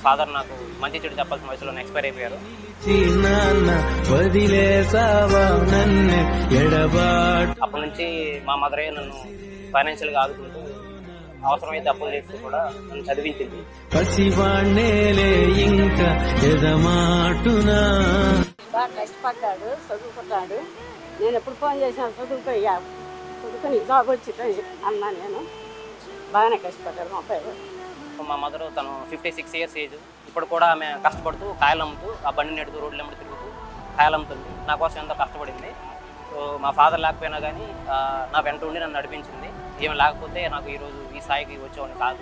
Father నాకు మంచి చెడు చెప్పాల్సిన వయసులో ఎక్స్పైర్ అయిపోయారు. అప్పటి నుంచి మా మదరే నన్ను ఫైనాన్షియల్గా ఆదుకుంటూ అవసరమైతే అప్పులు చేస్తూ కూడా నన్ను చదివించింది. బాగా కష్టపడ్డాడు, చదువుకుంటాడు. నేను ఎప్పుడు ఫోన్ చేసినా చదువుకొని జాబ్ వచ్చింది అన్నా. నేను బాగానే కష్టపడ్డాడు మా అబ్బాయి. మా మదరు తను 56 ఇయర్స్ ఏజ్. ఇప్పుడు కూడా ఆమె కష్టపడుతూ కాయలు అమ్ముతూ ఆ బండి నెడుతూ రోడ్లు అమ్ముతూ తిరుగుతూ కాయలు అమ్ముతుంది. నా కోసం ఎంతో కష్టపడింది. సో మా ఫాదర్ లేకపోయినా కానీ నా వెంట ఉండి నన్ను నడిపించింది. ఏమి లేకపోతే నాకు ఈరోజు ఈ స్థాయికి వచ్చేవాడిని కాదు.